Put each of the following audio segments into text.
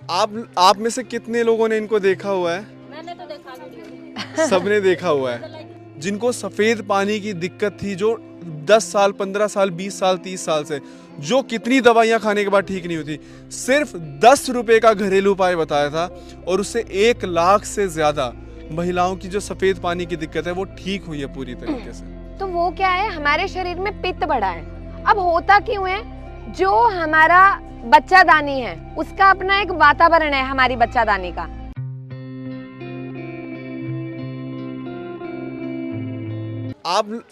आप में से कितने लोगों ने इनको देखा हुआ है? मैंने तो देखा वीडियो। सबने देखा हुआ है। जिनको सफेद पानी की दिक्कत थी, जो 10 साल 15 साल 20 साल 30 साल से, जो कितनी दवाइयां खाने के बाद ठीक नहीं होती, सिर्फ 10 रुपए का घरेलू उपाय बताया था और उससे 1 लाख से ज्यादा महिलाओं की जो सफेद पानी की दिक्कत है वो ठीक हुई है पूरी तरीके से। तो वो क्या है, हमारे शरीर में पित्त बढ़ा है। अब होता क्यों है, जो हमारा बच्चादानी है उसका अपना एक वातावरण है, हमारी बच्चादानी का।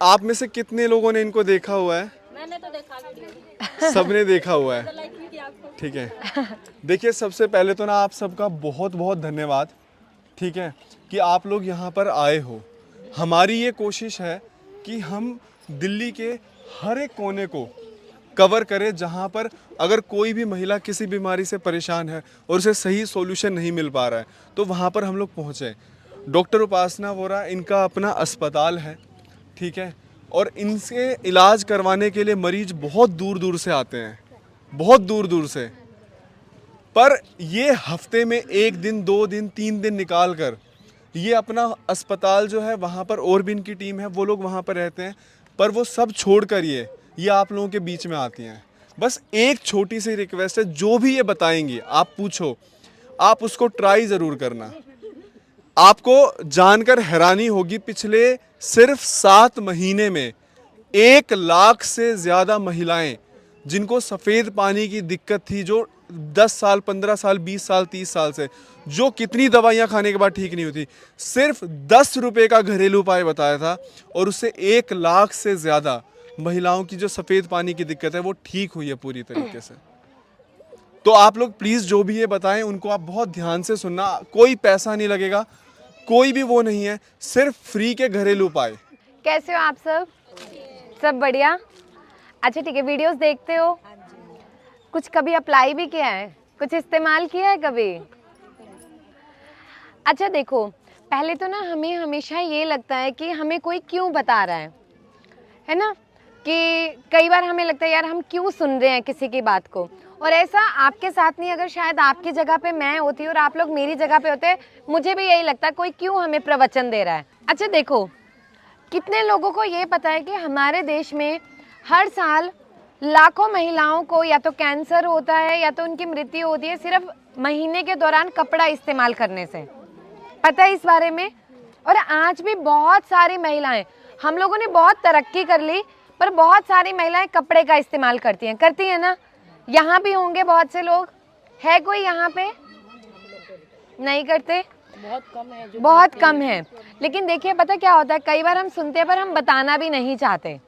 आप में से कितने लोगों ने इनको देखा हुआ है? मैंने तो देखा वीडियो। सबने देखा हुआ है। लाइक की आपको। ठीक है, देखिए सबसे पहले तो ना आप सबका बहुत बहुत धन्यवाद, ठीक है, कि आप लोग यहाँ पर आए हो। हमारी ये कोशिश है कि हम दिल्ली के हर एक कोने को कवर करें जहाँ पर अगर कोई भी महिला किसी बीमारी से परेशान है और उसे सही सॉल्यूशन नहीं मिल पा रहा है तो वहाँ पर हम लोग पहुँचें। डॉक्टर उपासना वोरा, इनका अपना अस्पताल है, ठीक है, और इनसे इलाज करवाने के लिए मरीज बहुत दूर दूर से आते हैं, बहुत दूर दूर से। पर ये हफ्ते में 1 दिन 2 दिन 3 दिन निकाल कर ये अपना अस्पताल जो है वहाँ पर, और भी इनकी टीम है, वो लोग वहाँ पर रहते हैं, पर वो सब छोड़ कर ये आप लोगों के बीच में आती हैं। बस एक छोटी सी रिक्वेस्ट है, जो भी ये बताएंगी आप पूछो, आप उसको ट्राई ज़रूर करना। आपको जानकर हैरानी होगी, पिछले सिर्फ 7 महीने में 1 लाख से ज़्यादा महिलाएं जिनको सफ़ेद पानी की दिक्कत थी, जो 10 साल 15 साल 20 साल 30 साल से, जो कितनी दवाइयां खाने के बाद ठीक नहीं होती, सिर्फ 10 रुपए का घरेलू उपाय बताया था और उससे 1 लाख से ज़्यादा महिलाओं की जो सफ़ेद पानी की दिक्कत है वो ठीक हुई है पूरी तरीके से। तो आप लोग प्लीज़ जो भी ये बताएं उनको आप बहुत ध्यान से सुनना। कोई पैसा नहीं लगेगा, कोई भी वो नहीं है, सिर्फ फ्री के घरेलू उपाय। कैसे हो आप सब? सब बढ़िया? अच्छा ठीक है, वीडियोस देखते हो? कुछ कभी अप्लाई भी किया है, कुछ इस्तेमाल किया है कभी? अच्छा देखो, पहले तो ना हमें हमेशा ये लगता है कि हमें कोई क्यों बता रहा है ना, कि कई बार हमें लगता है यार हम क्यों सुन रहे हैं किसी की बात को। और ऐसा आपके साथ नहीं, अगर शायद आपकी जगह पे मैं होती और आप लोग मेरी जगह पे होते, मुझे भी यही लगता है कोई क्यों हमें प्रवचन दे रहा है। अच्छा देखो, कितने लोगों को ये पता है कि हमारे देश में हर साल लाखों महिलाओं को या तो कैंसर होता है या तो उनकी मृत्यु होती है सिर्फ महीने के दौरान कपड़ा इस्तेमाल करने से। पता है इस बारे में? और आज भी बहुत सारी महिलाएं, हम लोगों ने बहुत तरक्की कर ली, पर बहुत सारी महिलाएं कपड़े का इस्तेमाल करती हैं ना। यहाँ भी होंगे बहुत से लोग, है कोई यहाँ पे नहीं करते? बहुत कम है, बहुत कम है। लेकिन देखिए पता क्या होता है, कई बार हम सुनते हैं पर हम बताना भी नहीं चाहते,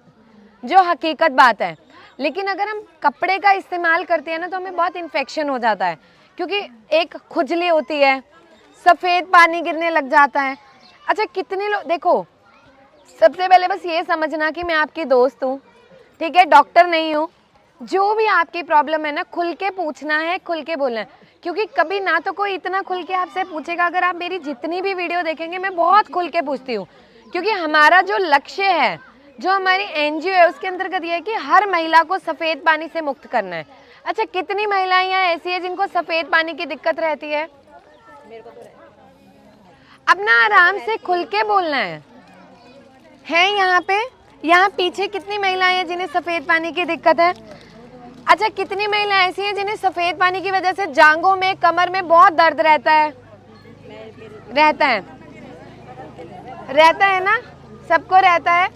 जो हकीकत बात है। लेकिन अगर हम कपड़े का इस्तेमाल करते हैं ना तो हमें बहुत इन्फेक्शन हो जाता है, क्योंकि एक खुजली होती है, सफ़ेद पानी गिरने लग जाता है। अच्छा कितने लोग, देखो सबसे पहले बस ये समझना कि मैं आपकी दोस्त हूँ, ठीक है, डॉक्टर नहीं हूँ। जो भी आपकी प्रॉब्लम है ना, खुल के पूछना है, खुल के बोलना है, क्योंकि कभी ना तो कोई इतना खुल के आपसे पूछेगा। अगर आप मेरी जितनी भी वीडियो देखेंगे, मैं बहुत खुल के पूछती हूँ, क्योंकि हमारा जो लक्ष्य है, जो हमारी एनजीओ है, उसके अंतर्गत ये है कि हर महिला को सफ़ेद पानी से मुक्त करना है। अच्छा कितनी महिलाएं यहाँ ऐसी है जिनको सफ़ेद पानी की दिक्कत रहती है? अपना आराम से खुल के बोलना है यहाँ पे? यहाँ पीछे कितनी महिलाएं हैं जिन्हें सफ़ेद पानी की दिक्कत है? अच्छा कितनी महिलाएं ऐसी हैं जिन्हें सफ़ेद पानी की वजह से जांघों में, कमर में बहुत दर्द रहता है? रहता है ना, सबको रहता है।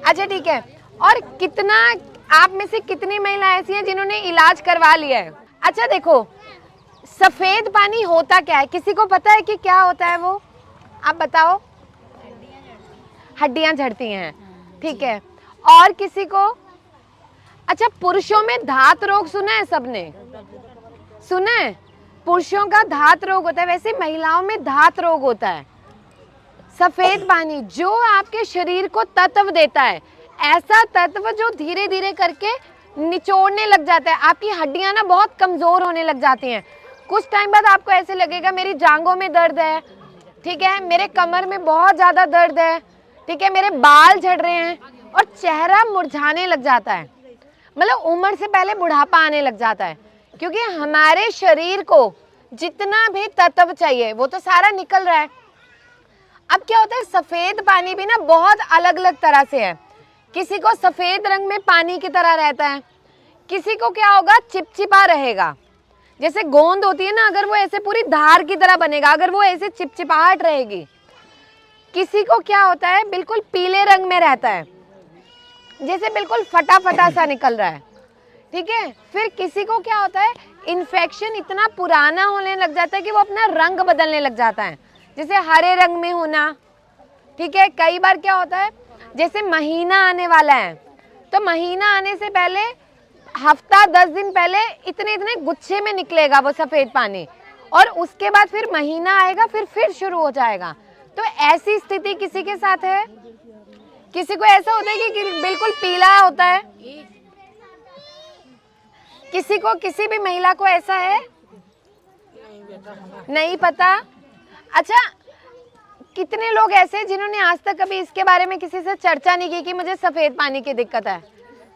अच्छा ठीक है, और कितना आप में से कितनी महिला ऐसी हैं जिन्होंने इलाज करवा लिया है? अच्छा देखो, सफ़ेद पानी होता क्या है, किसी को पता है कि क्या होता है वो? आप बताओ। हड्डियां झड़ती हैं, ठीक है। और किसी को? अच्छा पुरुषों में धात रोग सुना है सबने? सुना है? पुरुषों का धात रोग होता है, वैसे महिलाओं में धात रोग होता है। सफ़ेद पानी जो आपके शरीर को तत्व देता है, ऐसा तत्व जो धीरे धीरे करके निचोड़ने लग जाता है। आपकी हड्डियां ना बहुत कमज़ोर होने लग जाती हैं। कुछ टाइम बाद आपको ऐसे लगेगा मेरी जांघों में दर्द है, ठीक है, मेरे कमर में बहुत ज़्यादा दर्द है, ठीक है, मेरे बाल झड़ रहे हैं, और चेहरा मुरझाने लग जाता है। मतलब उम्र से पहले बुढ़ापा आने लग जाता है, क्योंकि हमारे शरीर को जितना भी तत्व चाहिए वो तो सारा निकल रहा है। अब क्या होता है, सफेद पानी भी ना बहुत अलग अलग तरह से है। किसी को सफेद रंग में पानी की तरह रहता है, किसी को क्या होगा, चिपचिपा रहेगा। जैसे गोंद होती है ना, अगर वो ऐसे पूरी धार की तरह बनेगा, अगर वो ऐसे चिपचिपाहट रहेगी। किसी को क्या होता है, बिल्कुल पीले रंग में रहता है, जैसे बिल्कुल फटा फटा सा निकल रहा है, ठीक है। फिर किसी को क्या होता है, इन्फेक्शन इतना पुराना होने लग जाता है कि वो अपना रंग बदलने लग जाता है, जैसे हरे रंग में होना, ठीक है। कई बार क्या होता है, जैसे महीना आने वाला है, तो महीना आने से पहले हफ्ता 10 दिन पहले इतने इतने गुच्छे में निकलेगा वो सफेद पानी, और उसके बाद फिर महीना आएगा, फिर शुरू हो जाएगा। तो ऐसी स्थिति किसी के साथ है। किसी को ऐसा होता है कि बिल्कुल पीला होता है, किसी को, किसी भी महिला को ऐसा है, नहीं पता। अच्छा, कितने लोग ऐसे जिन्होंने आज तक कभी इसके बारे में किसी से चर्चा नहीं की कि मुझे सफेद पानी की दिक्कत है।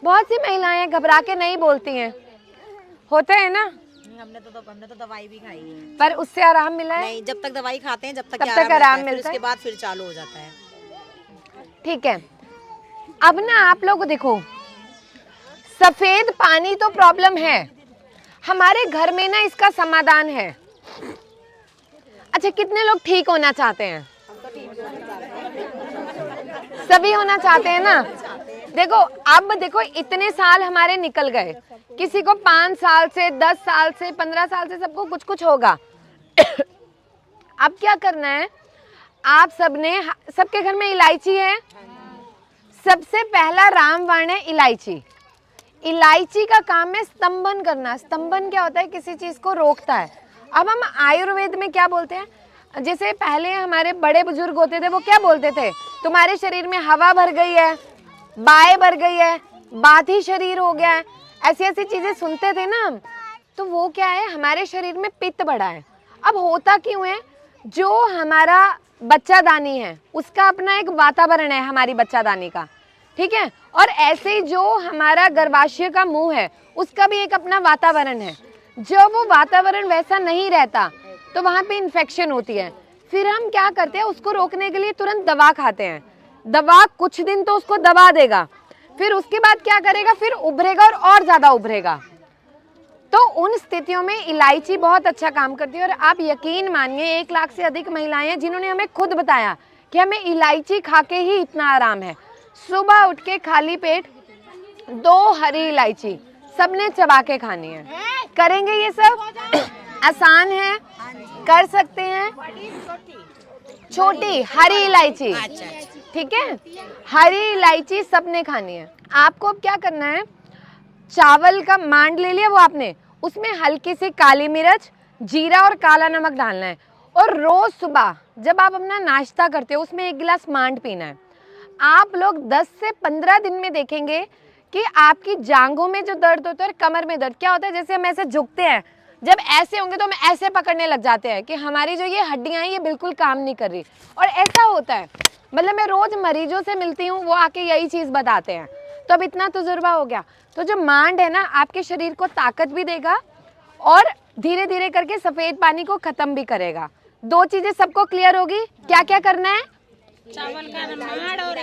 बहुत सी महिलाएं घबरा के नहीं बोलती हैं, होता है ना। हमने तो दवाई भी खाई है, पर उससे आराम मिला है? नहीं, जब तक दवाई खाते हैं जब तक तब क्या तक आराम मिलता है, उसके बाद फिर चालू हो जाता है। ठीक है। अब ना आप लोग देखो, सफेद पानी तो प्रॉब्लम है, हमारे घर में ना इसका समाधान है। अच्छा, कितने लोग ठीक होना चाहते हैं? सभी होना चाहते हैं ना। देखो, अब देखो, इतने साल हमारे निकल गए, किसी को 5 साल से, 10 साल से, 15 साल से, सबको कुछ कुछ होगा। अब क्या करना है, आप सबने, सबके घर में इलायची है। सबसे पहला रामबाण है इलायची। इलायची का काम है स्तंभन करना। स्तंभन क्या होता है, किसी चीज को रोकता है। अब हम आयुर्वेद में क्या बोलते हैं, जैसे पहले हमारे बड़े बुजुर्ग होते थे, वो क्या बोलते थे, तुम्हारे शरीर में हवा भर गई है, बाएं भर गई है, बाधी शरीर हो गया है, ऐसी ऐसी चीजें सुनते थे ना हम। तो वो क्या है, हमारे शरीर में पित्त बढ़ा है। अब होता क्यों है, जो हमारा बच्चादानी है उसका अपना एक वातावरण है, हमारी बच्चादानी का, ठीक है। और ऐसे ही जो हमारा गर्भाशय का मुंह है उसका भी एक अपना वातावरण है। जब वो वातावरण वैसा नहीं रहता तो वहाँ पे इन्फेक्शन होती है। फिर हम क्या करते हैं, उसको रोकने के लिए तुरंत दवा खाते हैं। दवा कुछ दिन तो उसको दबा देगा, फिर उसके बाद क्या करेगा, फिर उभरेगा और ज़्यादा उभरेगा। तो उन स्थितियों में इलायची बहुत अच्छा काम करती है। और आप यकीन मानिए, 1 लाख से अधिक महिलाएं हैं जिन्होंने हमें खुद बताया कि हमें इलायची खा के ही इतना आराम है। सुबह उठ के खाली पेट 2 हरी इलायची सबने चबा के खानी है। करेंगे ये सब? आसान है, कर सकते हैं। छोटी हरी इलायची, ठीक है, हरी इलायची सबने खानी है। आपको अब क्या करना है, चावल का मांड ले लिया वो आपने, उसमें हल्की सी काली मिर्च, जीरा और काला नमक डालना है। और रोज सुबह जब आप अपना नाश्ता करते हो उसमें 1 गिलास मांड पीना है। आप लोग 10 से 15 दिन में देखेंगे कि आपकी जांघों में जो दर्द होता है और कमर में दर्द, क्या होता है, जैसे हम ऐसे झुकते हैं, जब ऐसे होंगे तो हम ऐसे पकड़ने लग जाते हैं कि हमारी जो ये हड्डियां हैं ये बिल्कुल काम नहीं कर रही। और ऐसा होता है, मतलब मैं रोज मरीजों से मिलती हूँ, वो आके यही चीज़ बताते हैं। तो अब इतना तजुर्बा हो गया। तो जो मांड है ना, आपके शरीर को ताकत भी देगा और धीरे धीरे करके सफ़ेद पानी को ख़त्म भी करेगा। 2 चीज़ें सबको क्लियर होगी। क्या क्या करना है? चावल का मांड और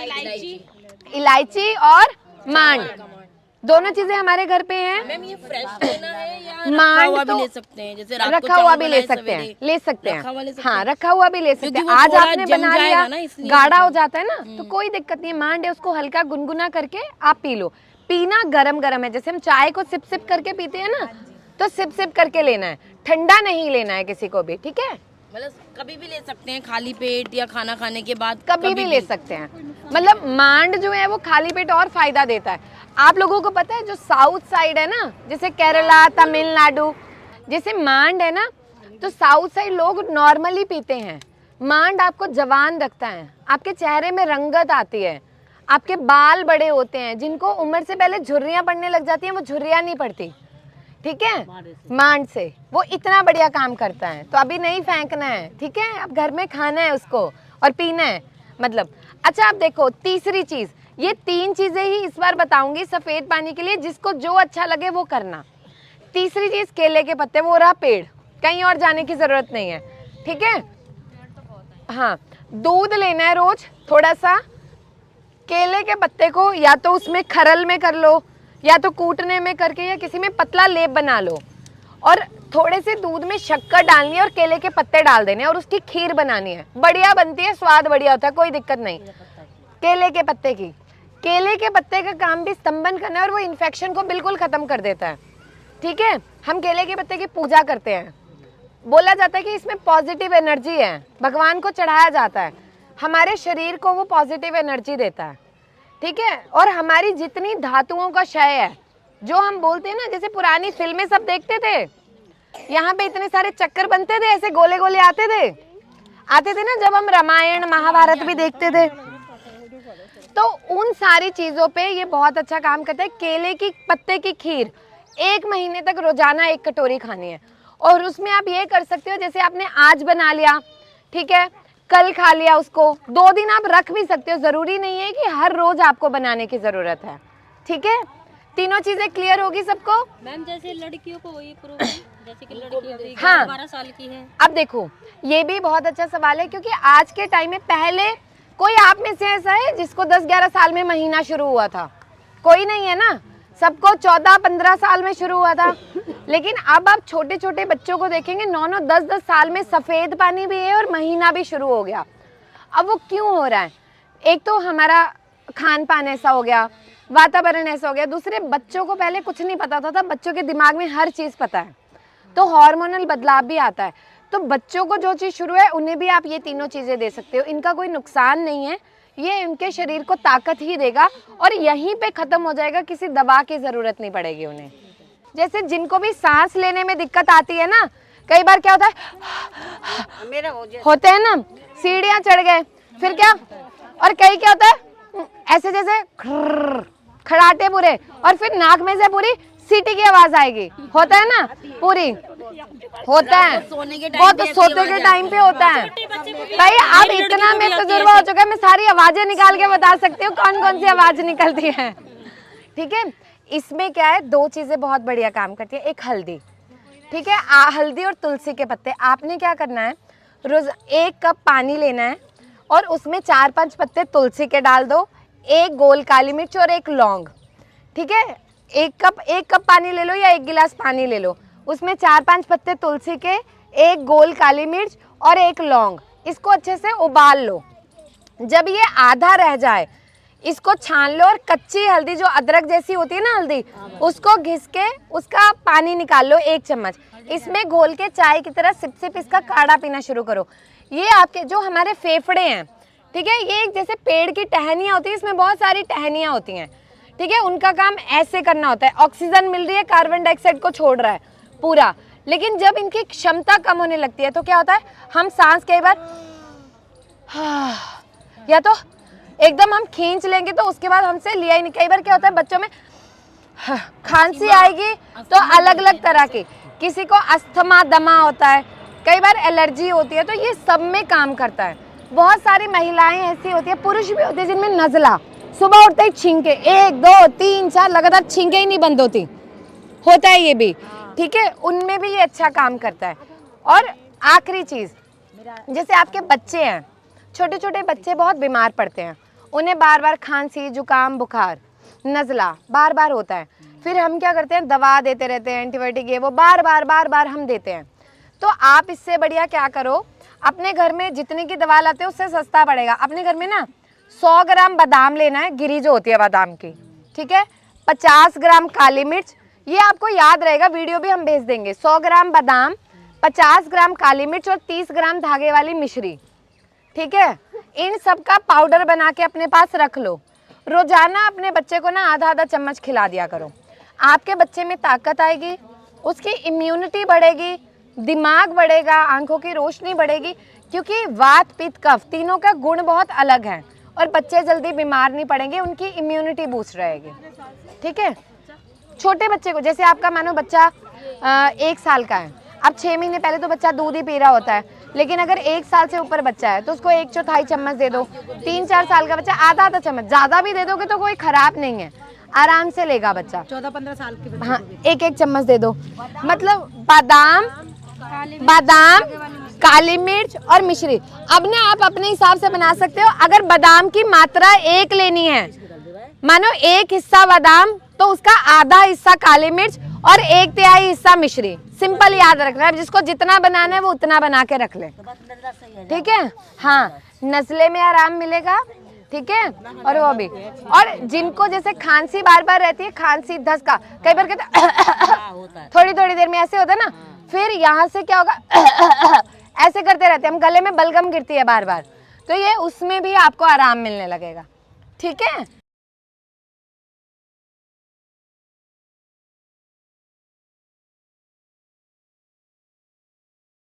इलायची और मांड, दोनों चीजें हमारे घर पे हैं। मैम ये फ्रेश लेना है या मांड रखा हुआ तो भी ले सकते हैं, जैसे रात को रखा हुआ चावल भी ले बनाए सकते हैं, सवेरे, ले सकते रखा हुआ ले हैं, सकते हाँ हैं। रखा हुआ भी ले सकते क्योंकि हैं। वो आज थोड़ा आपने जम बना जाएगा लिया, ना, इसलिए गाढ़ा हो जाता है ना, तो कोई दिक्कत नहीं है। मांड है, उसको हल्का गुनगुना करके आप पी लो। पीना गरम गरम है, जैसे हम चाय को सिप सिप करके पीते हैं ना, तो सिप सिप करके लेना है, ठंडा नहीं लेना है किसी को भी, ठीक है। मतलब कभी भी ले सकते हैं, खाली पेट या खाना खाने के बाद कभी भी ले सकते हैं। मतलब मांड जो है वो खाली पेट और फायदा देता है। आप लोगों को पता है जो साउथ साइड है ना, जैसे केरला, तमिलनाडु, जैसे मांड है ना, तो साउथ साइड लोग नॉर्मली पीते हैं। मांड आपको जवान रखता है, आपके चेहरे में रंगत आती है, आपके बाल बड़े होते हैं। जिनको उम्र से पहले झुर्रियाँ पड़ने लग जाती हैं, वो झुर्रियाँ नहीं पड़ती, ठीक है, मांड से। वो इतना बढ़िया काम करता है। तो अभी नहीं फेंकना है, ठीक है, अब घर में खाना है उसको और पीना है, मतलब। अच्छा, आप देखो, तीसरी चीज़, ये 3 चीज़ें ही इस बार बताऊंगी सफ़ेद पानी के लिए, जिसको जो अच्छा लगे वो करना। तीसरी चीज़ केले के पत्ते, वो रहा पेड़, कहीं और जाने की ज़रूरत नहीं है, ठीक है। हाँ, दूध लेना है रोज थोड़ा सा, केले के पत्ते को या तो उसमें खरल में कर लो या तो कूटने में करके या किसी में पतला लेप बना लो, और थोड़े से दूध में शक्कर डालनी है और केले के पत्ते डाल देने और उसकी खीर बनानी है। बढ़िया बनती है, स्वाद बढ़िया होता है, कोई दिक्कत नहीं। केले के पत्ते की, केले के पत्ते का काम भी स्तंभन करना है और वो इन्फेक्शन को बिल्कुल ख़त्म कर देता है, ठीक है। हम केले के पत्ते की पूजा करते हैं, बोला जाता है कि इसमें पॉजिटिव एनर्जी है, भगवान को चढ़ाया जाता है, हमारे शरीर को वो पॉजिटिव एनर्जी देता है, ठीक है। और हमारी जितनी धातुओं का क्षय है, जो हम बोलते हैं ना, जैसे पुरानी फिल्में सब देखते थे, यहाँ पे इतने सारे चक्कर बनते थे, ऐसे गोले गोले आते थे ना, जब हम रामायण महाभारत भी देखते थे, तो उन सारी चीज़ों पे ये बहुत अच्छा काम करता है। केले की पत्ते की खीर 1 महीने तक रोजाना 1 कटोरी खानी है, और उसमें आप ये कर सकते हो, जैसे आपने आज बना लिया, ठीक है, कल खा लिया उसको, 2 दिन आप रख भी सकते हो, ज़रूरी नहीं है कि हर रोज आपको बनाने की ज़रूरत है, ठीक है। तीनों चीज़ें क्लियर होगी सबको। मैम जैसे लड़कियों को वही प्रूफ, जैसे कि लड़की हाँ। 12 साल की है। अब देखो, ये भी बहुत अच्छा सवाल है, क्योंकि आज के टाइम में, पहले कोई आप में से ऐसा है जिसको 10-11 साल में महीना शुरू हुआ था? कोई नहीं है ना, सबको 14-15 साल में शुरू हुआ था। लेकिन अब आप छोटे छोटे बच्चों को देखेंगे, 9-9, 10-10 साल में सफ़ेद पानी भी है और महीना भी शुरू हो गया। अब वो क्यों हो रहा है? एक तो हमारा खान पान ऐसा हो गया, वातावरण ऐसा हो गया, दूसरे बच्चों को पहले कुछ नहीं पता था, बच्चों के दिमाग में हर चीज़ पता है, तो हार्मोनल बदलाव भी आता है। तो बच्चों को जो चीज़ शुरू है, उन्हें भी आप ये तीनों चीज़ें दे सकते हो, इनका कोई नुकसान नहीं है, ये उनके शरीर को ताकत ही देगा और यहीं पे ख़त्म हो जाएगा, किसी दवा की ज़रूरत नहीं पड़ेगी उन्हें। जैसे जिनको भी सांस लेने में दिक्कत आती है ना, कई बार क्या होता है, होते हैं ना, सीढ़ियाँ चढ़ गए, फिर क्या, और कई क्या होता है, ऐसे जैसे खड़ाटे पूरे, और फिर नाक में से पूरी सीटी की आवाज आएगी, होता है ना, पूरी होता है, वो तो सोते के टाइम पे होता है। भाई अब इतना में तजुर्बा हो चुका है, मैं सारी आवाजें निकाल के बता सकती हूँ कौन कौन सी आवाज निकलती है, ठीक है। इसमें क्या है, 2 चीजें बहुत बढ़िया काम करती है। एक हल्दी, ठीक है, हल्दी और तुलसी के पत्ते। आपने क्या करना है, रोज 1 कप पानी लेना है और उसमें 4-5 पत्ते तुलसी के डाल दो, 1 गोल काली मिर्च और 1 लौंग, ठीक है। 1 कप पानी ले लो या 1 गिलास पानी ले लो, उसमें 4-5 पत्ते तुलसी के, 1 गोल काली मिर्च और 1 लौंग, इसको अच्छे से उबाल लो। जब ये आधा रह जाए, इसको छान लो और कच्ची हल्दी, जो अदरक जैसी होती है ना हल्दी, उसको घिस के उसका पानी निकाल लो 1 चम्मच, इसमें घोल के चाय की तरह सिप सिप इसका काढ़ा पीना शुरू करो। ये आपके जो हमारे फेफड़े हैं, ठीक है, ये एक जैसे पेड़ की टहनियाँ होती है, इसमें बहुत सारी टहनियाँ होती हैं, ठीक है, उनका काम ऐसे करना होता है। ऑक्सीजन मिल रही है, कार्बन डाइऑक्साइड को छोड़ रहा है पूरा, लेकिन जब इनकी क्षमता कम होने लगती है तो क्या होता है, हम सांस कई बार या तो एकदम हम खींच लेंगे तो उसके बाद हमसे लिया ही नहीं। कई बार क्या होता है, बच्चों में खांसी आएगी तो अलग अलग तरह की, किसी को अस्थमा दमा होता है, कई बार एलर्जी होती है, तो ये सब में काम करता है। बहुत सारी महिलाएं ऐसी होती है, पुरुष भी होते हैं, जिनमें नज़ला, सुबह उठते ही छींके 1, 2, 3, 4 लगातार छींके ही नहीं बंद होती, होता है ये भी, ठीक है, उनमें भी ये अच्छा काम करता है। और आखिरी चीज़, जैसे आपके बच्चे हैं, छोटे छोटे बच्चे बहुत बीमार पड़ते हैं, उन्हें बार बार खांसी, जुकाम, बुखार, नज़ला बार बार होता है, फिर हम क्या करते हैं, दवा देते रहते हैं, एंटीबायोटिक, ये वो बार बार हम देते हैं। तो आप इससे बढ़िया क्या करो, अपने घर में जितने की दवा लाते हो उससे सस्ता पड़ेगा, अपने घर में ना 100 ग्राम बादाम लेना है, गिरी जो होती है बादाम की, ठीक है, 50 ग्राम काली मिर्च, ये आपको याद रहेगा, वीडियो भी हम भेज देंगे। 100 ग्राम बादाम, 50 ग्राम काली मिर्च और 30 ग्राम धागे वाली मिश्री, ठीक है, इन सब का पाउडर बना के अपने पास रख लो। रोजाना अपने बच्चे को ना आधा चम्मच खिला दिया करो, आपके बच्चे में ताकत आएगी, उसकी इम्यूनिटी बढ़ेगी, दिमाग बढ़ेगा, आंखों की रोशनी बढ़ेगी, क्योंकि वात पित्त कफ तीनों का गुण बहुत अलग है और बच्चे जल्दी बीमार नहीं पड़ेंगे, उनकी इम्यूनिटी बूस्ट रहेगी, ठीक है। छोटे बच्चे को, जैसे आपका मानो बच्चा 1 साल का है, अब 6 महीने पहले तो बच्चा दूध ही पी रहा होता है, लेकिन अगर 1 साल से ऊपर बच्चा है तो उसको 1/4 चम्मच दे दो। 3-4 साल का बच्चा आधा चम्मच, ज़्यादा भी दे दोगे तो कोई ख़राब नहीं है, आराम से लेगा बच्चा। 14-15 साल के बच्चे, हाँ, 1-1 चम्मच दे दो। मतलब बादाम, बादाम, काली मिर्च और मिश्री। अब ना आप अपने हिसाब से बना सकते हो। अगर बादाम की मात्रा 1 लेनी है, मानो 1 हिस्सा बादाम तो उसका आधा हिस्सा काली मिर्च और 1/3 हिस्सा मिश्री। सिंपल याद रखना है, जिसको जितना बनाना है वो उतना बना के रख ले, ठीक है। हाँ, नस्ले में आराम मिलेगा, ठीक है। और वो भी, और जिनको जैसे खांसी बार बार रहती है, खांसी धसका, कई बार कहते थोड़ी थोड़ी देर में ऐसे होता है ना, फिर यहाँ से क्या होगा ऐसे करते रहते हैं हम, गले में बलगम गिरती है बार बार, तो ये उसमें भी आपको आराम मिलने लगेगा, ठीक है।